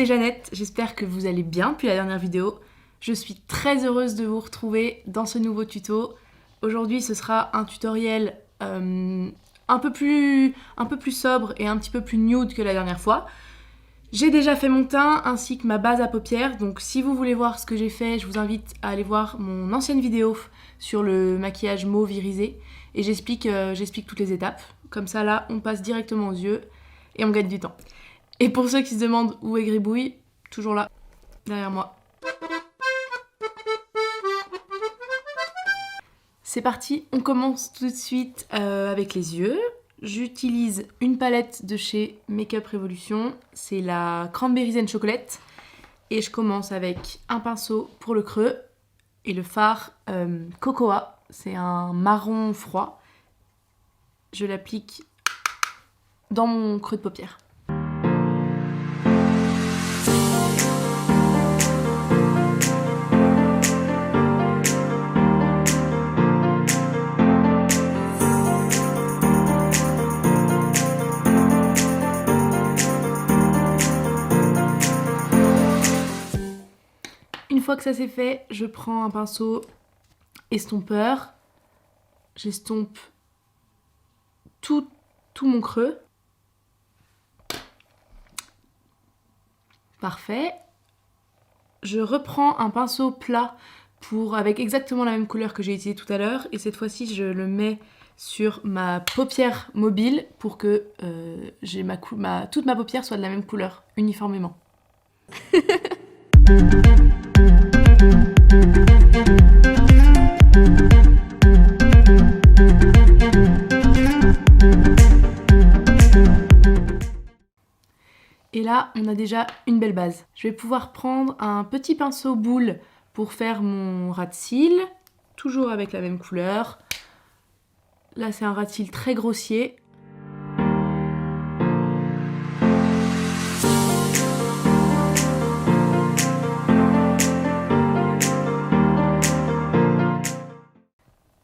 c'est Jeannette, j'espère que vous allez bien depuis la dernière vidéo. Je suis très heureuse de vous retrouver dans ce nouveau tuto. Aujourd'hui ce sera un tutoriel un peu plus sobre et un petit peu plus nude que la dernière fois. J'ai déjà fait mon teint ainsi que ma base à paupières, donc si vous voulez voir ce que j'ai fait, je vous invite à aller voir mon ancienne vidéo sur le maquillage mauve irisé et j'explique toutes les étapes. Comme ça là, on passe directement aux yeux et on gagne du temps. Et pour ceux qui se demandent où est Gribouille, toujours là, derrière moi. C'est parti, on commence tout de suite avec les yeux. J'utilise une palette de chez Makeup Revolution, c'est la Cranberries & Chocolate. Et je commence avec un pinceau pour le creux et le fard Cocoa, c'est un marron froid. Je l'applique dans mon creux de paupière. Une fois que ça c'est fait, je prends un pinceau estompeur, j'estompe tout mon creux. Parfait. Je reprends un pinceau plat avec exactement la même couleur que j'ai utilisé tout à l'heure et cette fois-ci je le mets sur ma paupière mobile pour que toute ma paupière soit de la même couleur, uniformément. Et là, on a déjà une belle base. Je vais pouvoir prendre un petit pinceau boule pour faire mon ras de cils, toujours avec la même couleur. Là, c'est un ras de cils très grossier.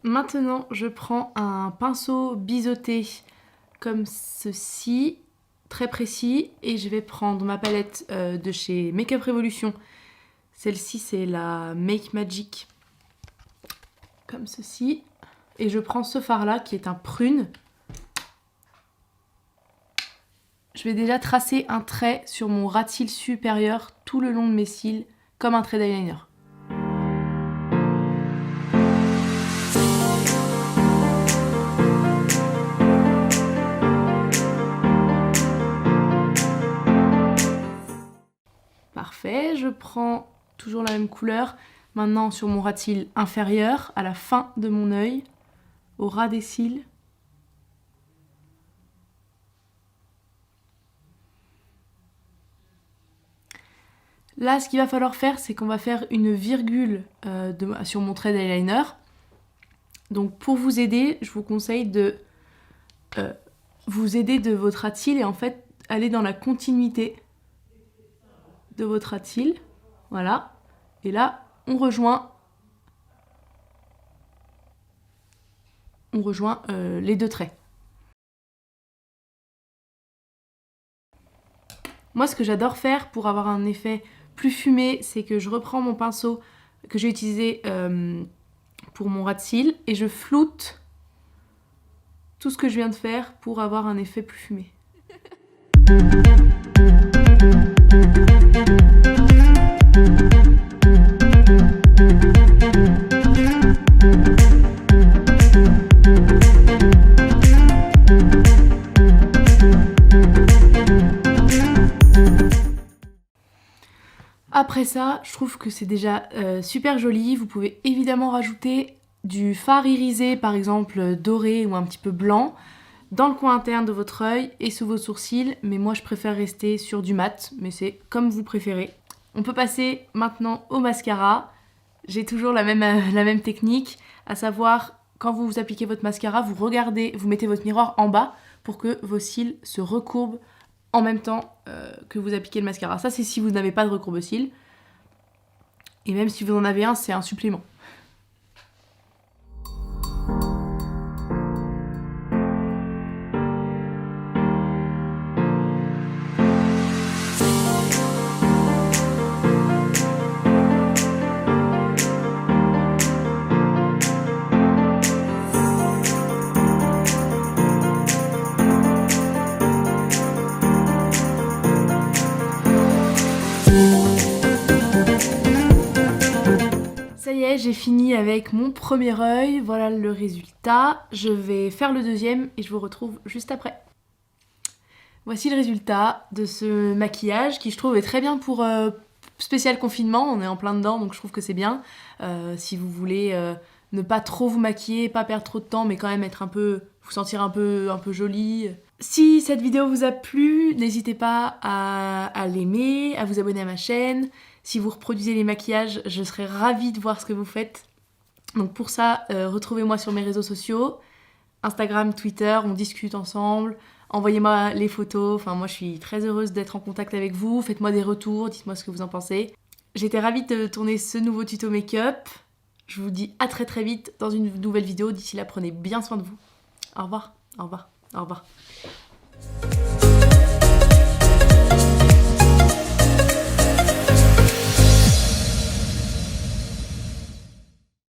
Maintenant, je prends un pinceau biseauté comme ceci, très précis, et je vais prendre ma palette de chez Makeup Revolution. Celle-ci, c'est la Make Magic, comme ceci. Et je prends ce fard-là, qui est un prune. Je vais déjà tracer un trait sur mon ras de cils supérieur, tout le long de mes cils, comme un trait d'eyeliner. Parfait, je prends toujours la même couleur, maintenant sur mon ras de cils inférieur, à la fin de mon œil, au ras des cils. Là, ce qu'il va falloir faire, c'est qu'on va faire une virgule sur mon trait d'eyeliner. Donc pour vous aider, je vous conseille de vous aider de votre ras de cils et en fait aller dans la continuité de votre ras de cils, voilà, et là on rejoint les deux traits. Moi ce que j'adore faire pour avoir un effet plus fumé, c'est que je reprends mon pinceau que j'ai utilisé pour mon ras de cils et je floute tout ce que je viens de faire pour avoir un effet plus fumé. Après ça, je trouve que c'est déjà super joli. Vous pouvez évidemment rajouter du fard irisé, par exemple doré ou un petit peu blanc, dans le coin interne de votre œil et sous vos sourcils. Mais moi, je préfère rester sur du mat, mais c'est comme vous préférez. On peut passer maintenant au mascara. J'ai toujours la même technique, à savoir quand vous appliquez votre mascara, vous mettez votre miroir en bas pour que vos cils se recourbent en même temps que vous appliquez le mascara. Ça, c'est si vous n'avez pas de recourbe-cils. Et même si vous en avez un, c'est un supplément. j'ai fini avec mon premier œil, voilà le résultat. Je vais faire le deuxième et je vous retrouve juste après. Voici le résultat de ce maquillage qui je trouve est très bien pour spécial confinement, on est en plein dedans donc je trouve que c'est bien. Si vous voulez ne pas trop vous maquiller, pas perdre trop de temps mais quand même être vous sentir un peu jolie. Si cette vidéo vous a plu, n'hésitez pas à l'aimer, à vous abonner à ma chaîne. Si vous reproduisez les maquillages, je serai ravie de voir ce que vous faites. Donc pour ça, retrouvez-moi sur mes réseaux sociaux, Instagram, Twitter, on discute ensemble. Envoyez-moi les photos, enfin moi je suis très heureuse d'être en contact avec vous, faites-moi des retours, dites-moi ce que vous en pensez. J'étais ravie de tourner ce nouveau tuto make-up. Je vous dis à très très vite dans une nouvelle vidéo, d'ici là prenez bien soin de vous. Au revoir, au revoir, au revoir.